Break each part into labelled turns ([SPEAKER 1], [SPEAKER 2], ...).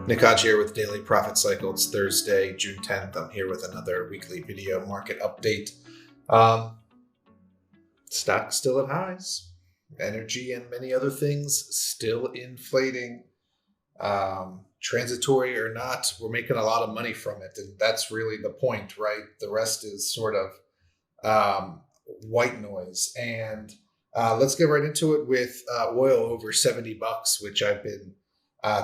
[SPEAKER 1] Nikaj here with Daily Profit Cycle. It's Thursday, June 10th. I'm here with another weekly video market update. Stock still at highs. Energy and many other things still inflating. Transitory or not, we're making a lot of money from it. And that's really the point, right? The rest is sort of white noise. And let's get right into it with oil over $70, which I've been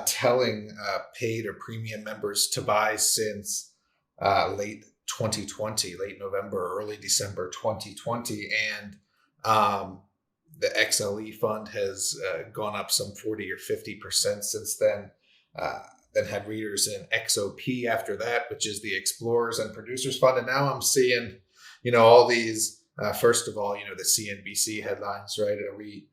[SPEAKER 1] telling paid or premium members to buy since late 2020, late November, early December 2020. And the XLE fund has gone up some 40 or 50% since then. Then had readers in XOP after that, which is the Explorers and Producers Fund. And now I'm seeing, all these, first of all, the CNBC headlines, right? Are we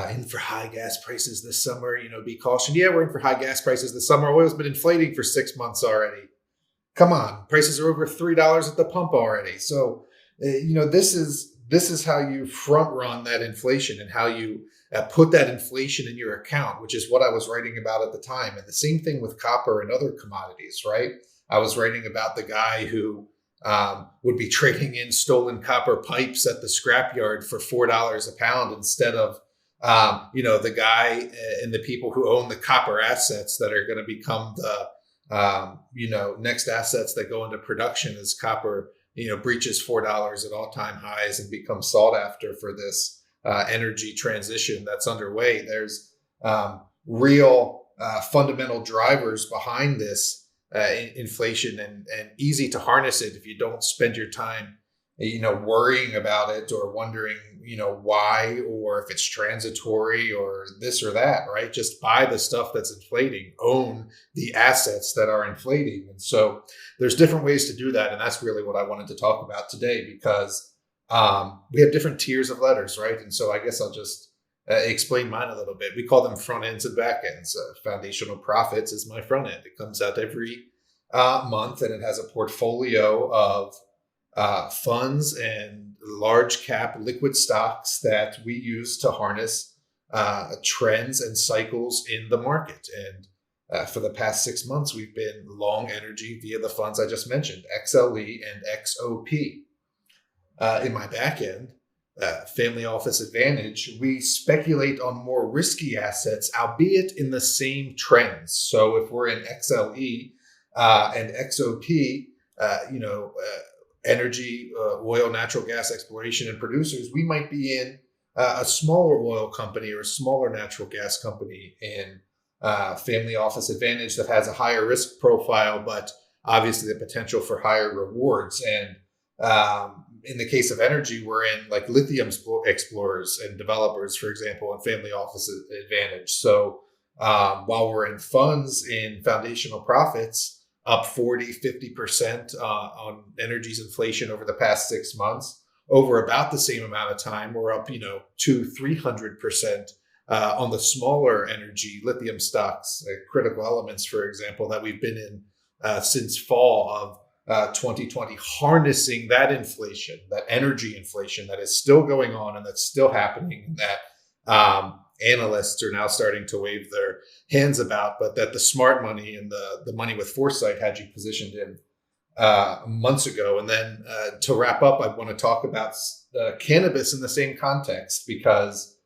[SPEAKER 1] in for high gas prices this summer? Be cautioned. Yeah, we're in for high gas prices this summer. Oil's been inflating for 6 months already. Come on, prices are over $3 at the pump already. So, this is how you front run that inflation and how you put that inflation in your account, which is what I was writing about at the time. And the same thing with copper and other commodities, right? I was writing about the guy who would be trading in stolen copper pipes at the scrapyard for $4 a pound instead of the guy and the people who own the copper assets that are going to become the, next assets that go into production as copper, breaches $4 at all-time highs and becomes sought after for this energy transition that's underway. There's real fundamental drivers behind this inflation and easy to harness it if you don't spend your time worrying about it or wondering, why, or if it's transitory or this or that, right? Just buy the stuff that's inflating, own the assets that are inflating. And so there's different ways to do that. And that's really what I wanted to talk about today, because we have different tiers of letters, right? And so I guess I'll just explain mine a little bit. We call them front ends and back ends. Foundational Profits is my front end. It comes out every month, and it has a portfolio of funds and large cap liquid stocks that we use to harness trends and cycles in the market. And for the past 6 months, we've been long energy via the funds I just mentioned, XLE and XOP. In my back end, Family Office Advantage, we speculate on more risky assets, albeit in the same trends. So if we're in XLE and XOP, energy, oil, natural gas exploration and producers, we might be in a smaller oil company or a smaller natural gas company in Family Office Advantage that has a higher risk profile, but obviously the potential for higher rewards. And in the case of energy, we're in like lithium explorers and developers, for example, and Family Office Advantage. So while we're in funds in Foundational Profits, up 40, 50% on energy's inflation over the past 6 months, over about the same amount of time, we're up, 200-300% on the smaller energy lithium stocks, critical elements, for example, that we've been in since fall of 2020, harnessing that inflation, that energy inflation that is still going on and that's still happening, that analysts are now starting to wave their hands about, but that the smart money and the money with foresight had you positioned in months ago. And then to wrap up, I want to talk about cannabis in the same context, because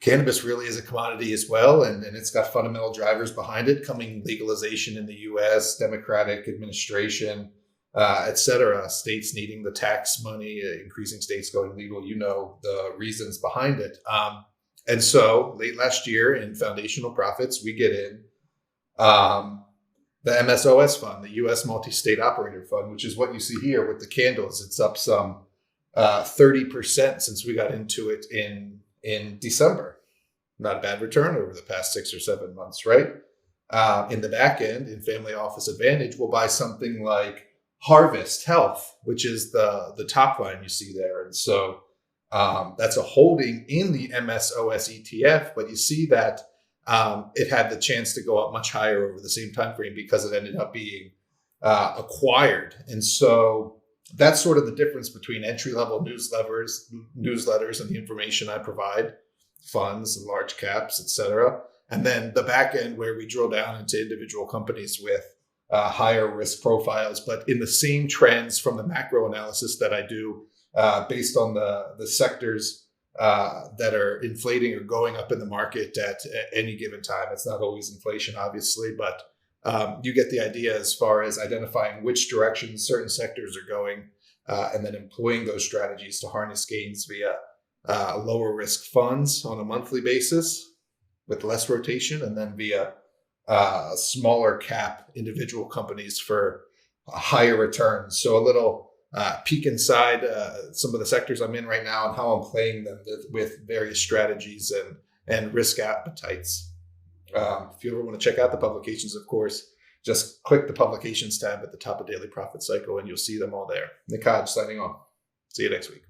[SPEAKER 1] cannabis really is a commodity as well, and it's got fundamental drivers behind it, coming legalization in the U.S., Democratic administration, et cetera, states needing the tax money, increasing states going legal, the reasons behind it. And so late last year in Foundational Profits, we get in the MSOS fund, the U.S. Multi-State Operator Fund, which is what you see here with the candles. It's up some 30% since we got into it in December. Not a bad return over the past 6 or 7 months, right? In the back end, in Family Office Advantage, we'll buy something like Harvest Health, which is the top line you see there. And so that's a holding in the MSOS ETF, but you see that it had the chance to go up much higher over the same time frame because it ended up being acquired. And so that's sort of the difference between entry-level newsletters and the information I provide, funds, large caps, et cetera, And then the back end where we drill down into individual companies with higher risk profiles, but in the same trends from the macro analysis that I do based on the sectors that are inflating or going up in the market at any given time. It's not always inflation, obviously, but you get the idea as far as identifying which directions certain sectors are going and then employing those strategies to harness gains via lower risk funds on a monthly basis with less rotation, and then via smaller cap individual companies for higher returns. So a little peek inside some of the sectors I'm in right now and how I'm playing them with various strategies and risk appetites. If you ever want to check out the publications, of course, just click the publications tab at the top of Daily Profit Cycle and you'll see them all there. Nick Hodge signing off. See you next week.